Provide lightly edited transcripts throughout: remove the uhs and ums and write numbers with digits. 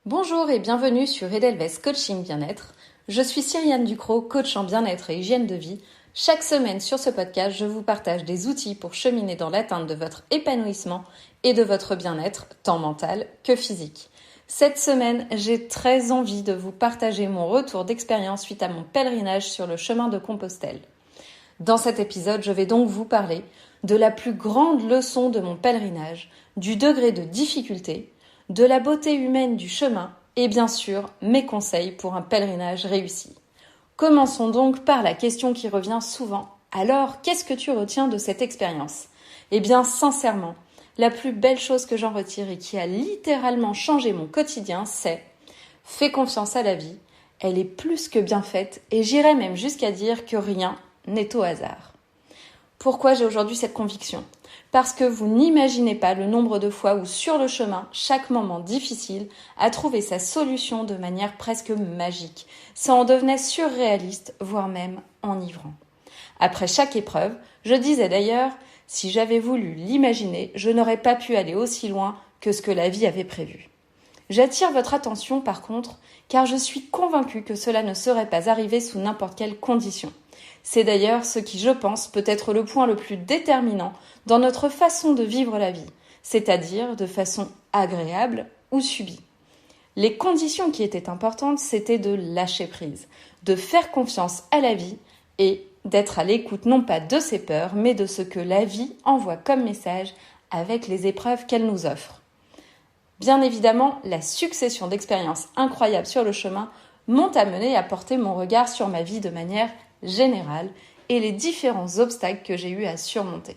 Bonjour et bienvenue sur Edelweiss Coaching Bien-être. Je suis Cyriane Ducrot, coach en bien-être et hygiène de vie. Chaque semaine sur ce podcast, je vous partage des outils pour cheminer dans l'atteinte de votre épanouissement et de votre bien-être, tant mental que physique. Cette semaine, j'ai très envie de vous partager mon retour d'expérience suite à mon pèlerinage sur le chemin de Compostelle. Dans cet épisode, je vais donc vous parler de la plus grande leçon de mon pèlerinage, du degré de difficulté, de la beauté humaine du chemin et bien sûr mes conseils pour un pèlerinage réussi. Commençons donc par la question qui revient souvent. Alors, qu'est-ce que tu retiens de cette expérience ? Eh bien, sincèrement, la plus belle chose que j'en retire et qui a littéralement changé mon quotidien, c'est « Fais confiance à la vie, elle est plus que bien faite et j'irais même jusqu'à dire que rien n'est au hasard. » Pourquoi j'ai aujourd'hui cette conviction ? Parce que vous n'imaginez pas le nombre de fois où sur le chemin, chaque moment difficile a trouvé sa solution de manière presque magique. Ça en devenait surréaliste, voire même enivrant. Après chaque épreuve, je disais d'ailleurs, si j'avais voulu l'imaginer, je n'aurais pas pu aller aussi loin que ce que la vie avait prévu. J'attire votre attention par contre, car je suis convaincue que cela ne serait pas arrivé sous n'importe quelle condition. C'est d'ailleurs ce qui, je pense, peut être le point le plus déterminant dans notre façon de vivre la vie, c'est-à-dire de façon agréable ou subie. Les conditions qui étaient importantes, c'était de lâcher prise, de faire confiance à la vie et d'être à l'écoute non pas de ses peurs, mais de ce que la vie envoie comme message avec les épreuves qu'elle nous offre. Bien évidemment, la succession d'expériences incroyables sur le chemin m'ont amené à porter mon regard sur ma vie de manière générale et les différents obstacles que j'ai eu à surmonter.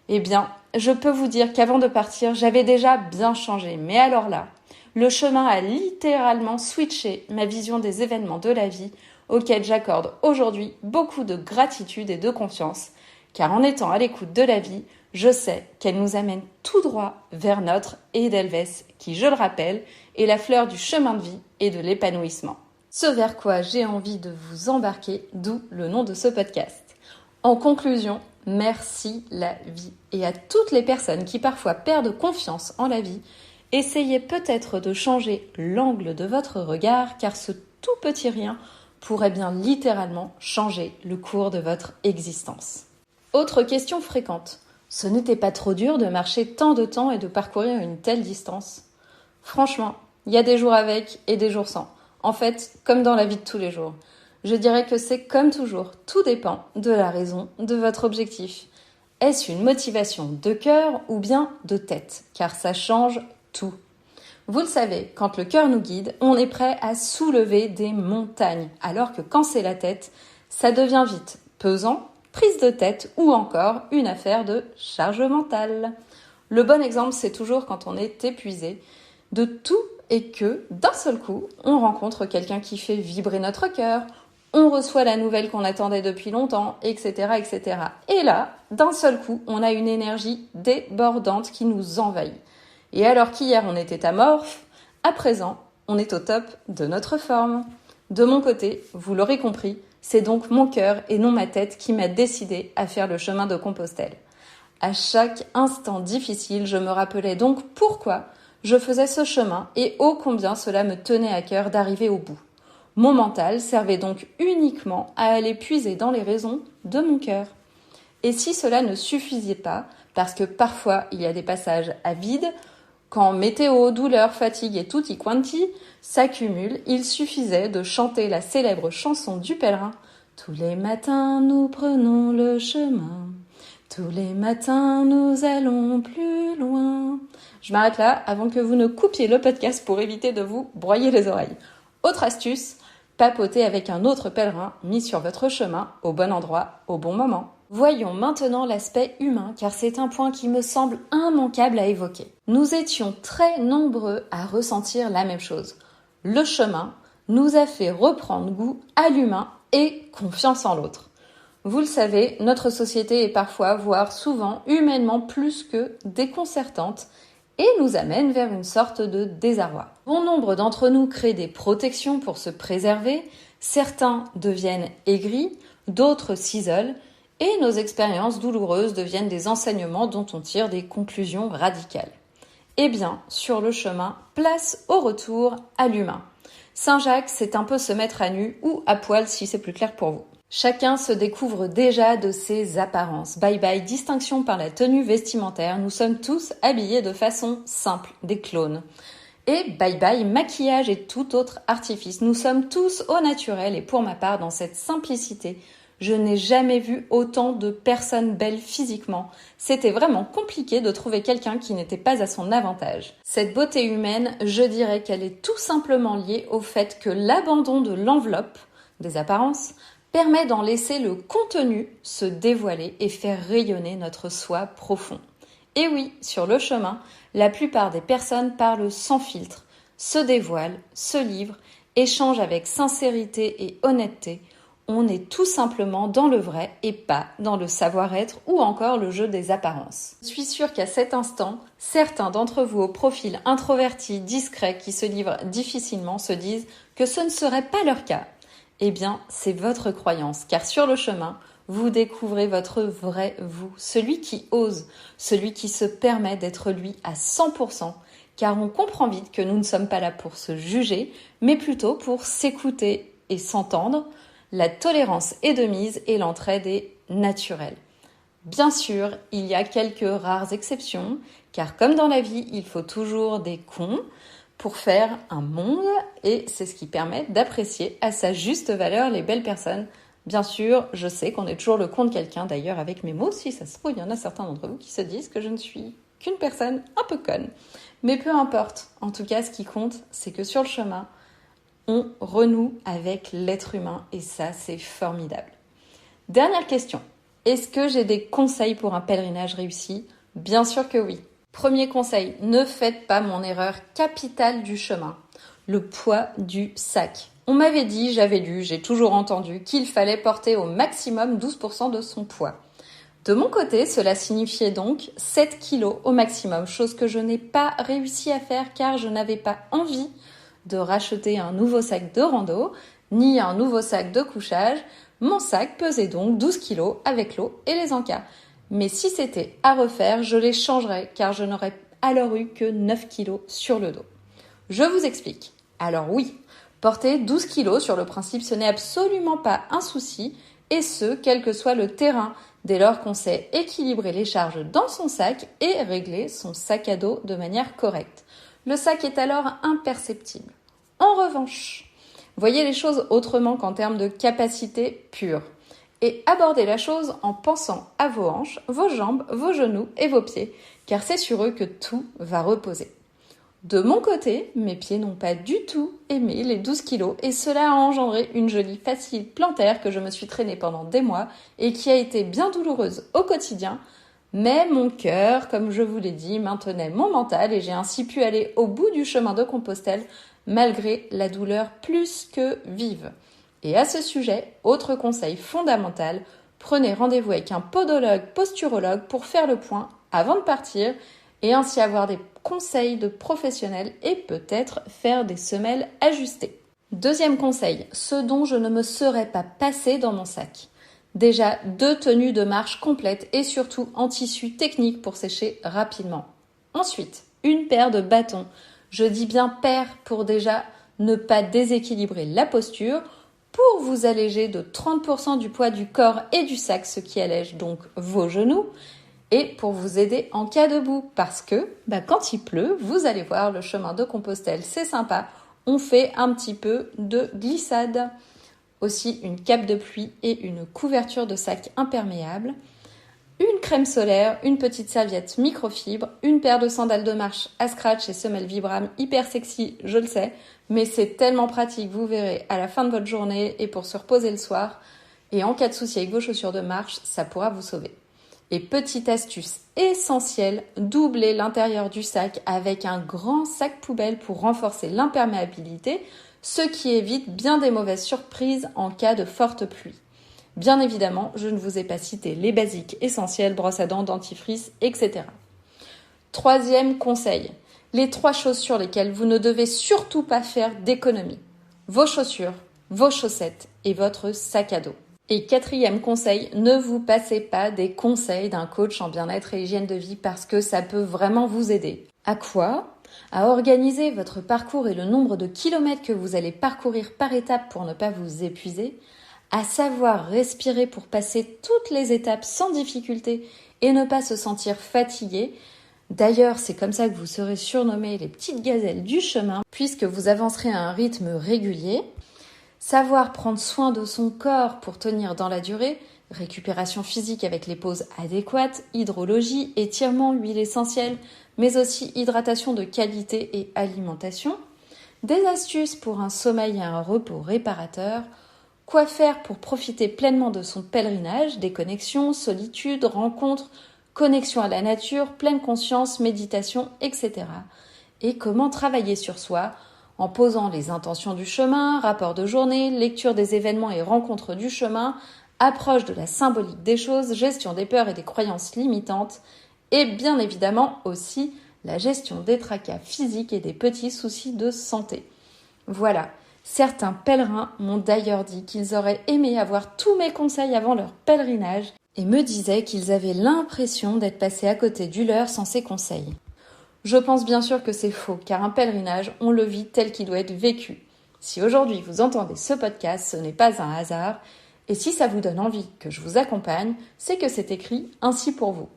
Eh bien, je peux vous dire qu'avant de partir, j'avais déjà bien changé. Mais alors là, le chemin a littéralement switché ma vision des événements de la vie auxquels j'accorde aujourd'hui beaucoup de gratitude et de confiance. Car en étant à l'écoute de la vie, je sais qu'elle nous amène tout droit vers notre Edelweiss, qui, je le rappelle, est la fleur du chemin de vie et de l'épanouissement. Ce vers quoi j'ai envie de vous embarquer, d'où le nom de ce podcast. En conclusion, merci la vie. Et à toutes les personnes qui parfois perdent confiance en la vie, essayez peut-être de changer l'angle de votre regard, car ce tout petit rien pourrait bien littéralement changer le cours de votre existence. Autre question fréquente. Ce n'était pas trop dur de marcher tant de temps et de parcourir une telle distance ? Franchement, il y a des jours avec et des jours sans. En fait, comme dans la vie de tous les jours. Je dirais que c'est comme toujours, tout dépend de la raison de votre objectif. Est-ce une motivation de cœur ou bien de tête ? Car ça change tout. Vous le savez, quand le cœur nous guide, on est prêt à soulever des montagnes. Alors que quand c'est la tête, ça devient vite pesant, prise de tête ou encore une affaire de charge mentale. Le bon exemple, c'est toujours quand on est épuisé de tout et que, d'un seul coup, on rencontre quelqu'un qui fait vibrer notre cœur, on reçoit la nouvelle qu'on attendait depuis longtemps, etc., etc. Et là, d'un seul coup, on a une énergie débordante qui nous envahit. Et alors qu'hier on était amorphe, à présent, on est au top de notre forme. De mon côté, vous l'aurez compris, c'est donc mon cœur et non ma tête qui m'a décidé à faire le chemin de Compostelle. À chaque instant difficile, je me rappelais donc pourquoi je faisais ce chemin et ô combien cela me tenait à cœur d'arriver au bout. Mon mental servait donc uniquement à aller puiser dans les raisons de mon cœur. Et si cela ne suffisait pas, parce que parfois il y a des passages à vide, quand météo, douleur, fatigue et tutti quanti s'accumulent, il suffisait de chanter la célèbre chanson du pèlerin « Tous les matins nous prenons le chemin, tous les matins nous allons plus loin ». Je m'arrête là avant que vous ne coupiez le podcast pour éviter de vous broyer les oreilles. Autre astuce, papotez avec un autre pèlerin mis sur votre chemin, au bon endroit, au bon moment. Voyons maintenant l'aspect humain, car c'est un point qui me semble immanquable à évoquer. Nous étions très nombreux à ressentir la même chose. Le chemin nous a fait reprendre goût à l'humain et confiance en l'autre. Vous le savez, notre société est parfois, voire souvent, humainement plus que déconcertante et nous amène vers une sorte de désarroi. Bon nombre d'entre nous créent des protections pour se préserver, certains deviennent aigris, d'autres s'isolent, et nos expériences douloureuses deviennent des enseignements dont on tire des conclusions radicales. Eh bien, sur le chemin, place au retour à l'humain. Saint-Jacques, c'est un peu se mettre à nu ou à poil si c'est plus clair pour vous. Chacun se découvre déjà de ses apparences. Bye bye distinction par la tenue vestimentaire, nous sommes tous habillés de façon simple, des clones. Et bye bye maquillage et tout autre artifice. Nous sommes tous au naturel et pour ma part, dans cette simplicité, je n'ai jamais vu autant de personnes belles physiquement. C'était vraiment compliqué de trouver quelqu'un qui n'était pas à son avantage. Cette beauté humaine, je dirais qu'elle est tout simplement liée au fait que l'abandon de l'enveloppe, des apparences, permet d'en laisser le contenu se dévoiler et faire rayonner notre soi profond. Et oui, sur le chemin, la plupart des personnes parlent sans filtre, se dévoilent, se livrent, échangent avec sincérité et honnêteté. On est tout simplement dans le vrai et pas dans le savoir-être ou encore le jeu des apparences. Je suis sûre qu'à cet instant, certains d'entre vous au profil introverti, discret, qui se livrent difficilement se disent que ce ne serait pas leur cas. Eh bien, c'est votre croyance, car sur le chemin, vous découvrez votre vrai vous, celui qui ose, celui qui se permet d'être lui à 100%, car on comprend vite que nous ne sommes pas là pour se juger, mais plutôt pour s'écouter et s'entendre. La tolérance est de mise et l'entraide est naturelle. Bien sûr, il y a quelques rares exceptions, car comme dans la vie, il faut toujours des cons pour faire un monde, et c'est ce qui permet d'apprécier à sa juste valeur les belles personnes. Bien sûr, je sais qu'on est toujours le con de quelqu'un, d'ailleurs avec mes mots, si ça se trouve, il y en a certains d'entre vous qui se disent que je ne suis qu'une personne un peu conne. Mais peu importe, en tout cas ce qui compte, c'est que sur le chemin, on renoue avec l'être humain et ça, c'est formidable. Dernière question, est-ce que j'ai des conseils pour un pèlerinage réussi ? Bien sûr que oui. Premier conseil, ne faites pas mon erreur capitale du chemin, le poids du sac. On m'avait dit, j'avais lu, j'ai toujours entendu qu'il fallait porter au maximum 12% de son poids. De mon côté, cela signifiait donc 7 kilos au maximum, chose que je n'ai pas réussi à faire car je n'avais pas envie de racheter un nouveau sac de rando, ni un nouveau sac de couchage. Mon sac pesait donc 12 kilos avec l'eau et les encas. Mais si c'était à refaire, je les changerais car je n'aurais alors eu que 9 kilos sur le dos. Je vous explique. Alors oui, porter 12 kilos sur le principe, ce n'est absolument pas un souci, et ce, quel que soit le terrain, dès lors qu'on sait équilibrer les charges dans son sac et régler son sac à dos de manière correcte. Le sac est alors imperceptible. En revanche, voyez les choses autrement qu'en termes de capacité pure. Et abordez la chose en pensant à vos hanches, vos jambes, vos genoux et vos pieds, car c'est sur eux que tout va reposer. De mon côté, mes pieds n'ont pas du tout aimé les 12 kilos et cela a engendré une jolie facile plantaire que je me suis traînée pendant des mois et qui a été bien douloureuse au quotidien. Mais mon cœur, comme je vous l'ai dit, maintenait mon mental et j'ai ainsi pu aller au bout du chemin de Compostelle malgré la douleur plus que vive. Et à ce sujet, autre conseil fondamental, prenez rendez-vous avec un podologue, posturologue pour faire le point avant de partir et ainsi avoir des conseils de professionnels et peut-être faire des semelles ajustées. Deuxième conseil, ce dont je ne me serais pas passé dans mon sac. Déjà 2 tenues de marche complètes et surtout en tissu technique pour sécher rapidement. Ensuite, une paire de bâtons. Je dis bien paire pour déjà ne pas déséquilibrer la posture, pour vous alléger de 30% du poids du corps et du sac, ce qui allège donc vos genoux, et pour vous aider en cas de boue, parce que quand il pleut, vous allez voir le chemin de Compostelle, c'est sympa, on fait un petit peu de glissade. Aussi une cape de pluie et une couverture de sac imperméable, une crème solaire, une petite serviette microfibre, une paire de sandales de marche à scratch et semelles Vibram, hyper sexy, je le sais, mais c'est tellement pratique, vous verrez, à la fin de votre journée et pour se reposer le soir. Et en cas de souci avec vos chaussures de marche, ça pourra vous sauver. Et petite astuce essentielle, doublez l'intérieur du sac avec un grand sac poubelle pour renforcer l'imperméabilité, ce qui évite bien des mauvaises surprises en cas de forte pluie. Bien évidemment, je ne vous ai pas cité les basiques essentiels, brosse à dents, dentifrice, etc. Troisième conseil, les 3 choses sur lesquelles vous ne devez surtout pas faire d'économie. Vos chaussures, vos chaussettes et votre sac à dos. Et 4e conseil, ne vous passez pas des conseils d'un coach en bien-être et hygiène de vie parce que ça peut vraiment vous aider. À quoi? À organiser votre parcours et le nombre de kilomètres que vous allez parcourir par étape pour ne pas vous épuiser, à savoir respirer pour passer toutes les étapes sans difficulté et ne pas se sentir fatigué. D'ailleurs, c'est comme ça que vous serez surnommés les petites gazelles du chemin, puisque vous avancerez à un rythme régulier. Savoir prendre soin de son corps pour tenir dans la durée, récupération physique avec les pauses adéquates, hydrologie, étirement, huile essentielle, mais aussi hydratation de qualité et alimentation. Des astuces pour un sommeil et un repos réparateur. Quoi faire pour profiter pleinement de son pèlerinage, déconnexion, solitude, rencontres, connexion à la nature, pleine conscience, méditation, etc. Et comment travailler sur soi en posant les intentions du chemin, rapport de journée, lecture des événements et rencontres du chemin, approche de la symbolique des choses, gestion des peurs et des croyances limitantes, et bien évidemment aussi la gestion des tracas physiques et des petits soucis de santé. Voilà. Certains pèlerins m'ont d'ailleurs dit qu'ils auraient aimé avoir tous mes conseils avant leur pèlerinage et me disaient qu'ils avaient l'impression d'être passés à côté du leur sans ces conseils. Je pense bien sûr que c'est faux, car un pèlerinage, on le vit tel qu'il doit être vécu. Si aujourd'hui vous entendez ce podcast, ce n'est pas un hasard, et si ça vous donne envie que je vous accompagne, c'est que c'est écrit ainsi pour vous.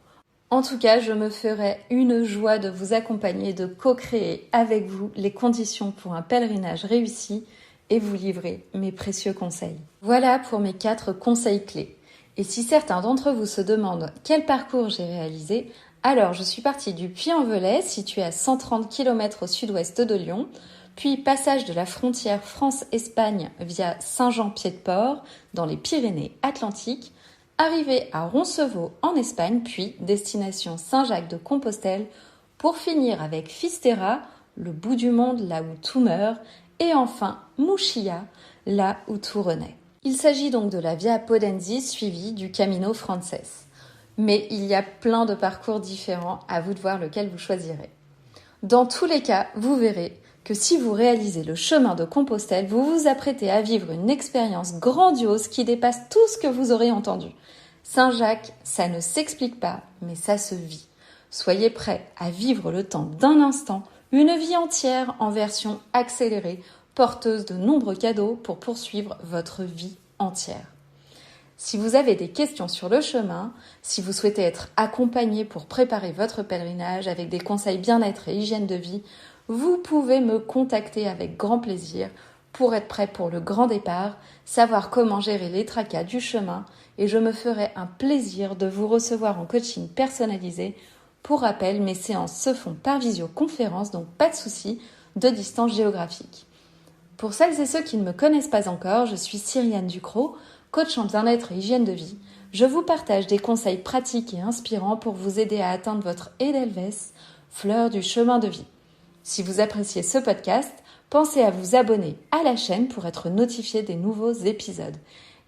En tout cas, je me ferai une joie de vous accompagner, de co-créer avec vous les conditions pour un pèlerinage réussi et vous livrer mes précieux conseils. Voilà pour mes 4 conseils clés. Et si certains d'entre vous se demandent quel parcours j'ai réalisé, alors je suis partie du Puy-en-Velay, situé à 130 km au sud-ouest de Lyon, puis passage de la frontière France-Espagne via Saint-Jean-Pied-de-Port dans les Pyrénées-Atlantiques, arrivé à Roncevaux en Espagne, puis destination Saint-Jacques-de-Compostelle, pour finir avec Fisterra, le bout du monde là où tout meurt, et enfin Mouchia, là où tout renaît. Il s'agit donc de la Via Podenzi suivie du Camino Frances. Mais il y a plein de parcours différents, à vous de voir lequel vous choisirez. Dans tous les cas, vous verrez que si vous réalisez le chemin de Compostelle, vous vous apprêtez à vivre une expérience grandiose qui dépasse tout ce que vous aurez entendu. Saint-Jacques, ça ne s'explique pas, mais ça se vit. Soyez prêts à vivre le temps d'un instant, une vie entière en version accélérée, porteuse de nombreux cadeaux pour poursuivre votre vie entière. Si vous avez des questions sur le chemin, si vous souhaitez être accompagné pour préparer votre pèlerinage avec des conseils bien-être et hygiène de vie, vous pouvez me contacter avec grand plaisir pour être prêt pour le grand départ, savoir comment gérer les tracas du chemin et je me ferai un plaisir de vous recevoir en coaching personnalisé. Pour rappel, mes séances se font par visioconférence, donc pas de souci de distance géographique. Pour celles et ceux qui ne me connaissent pas encore, je suis Cyriane Ducrot, coach en bien-être et hygiène de vie. Je vous partage des conseils pratiques et inspirants pour vous aider à atteindre votre Edelweiss, fleur du chemin de vie. Si vous appréciez ce podcast, pensez à vous abonner à la chaîne pour être notifié des nouveaux épisodes.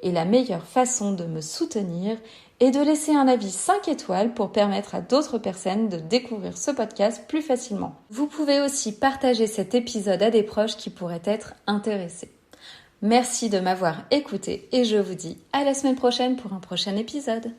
Et la meilleure façon de me soutenir est de laisser un avis 5 étoiles pour permettre à d'autres personnes de découvrir ce podcast plus facilement. Vous pouvez aussi partager cet épisode à des proches qui pourraient être intéressés. Merci de m'avoir écouté et je vous dis à la semaine prochaine pour un prochain épisode.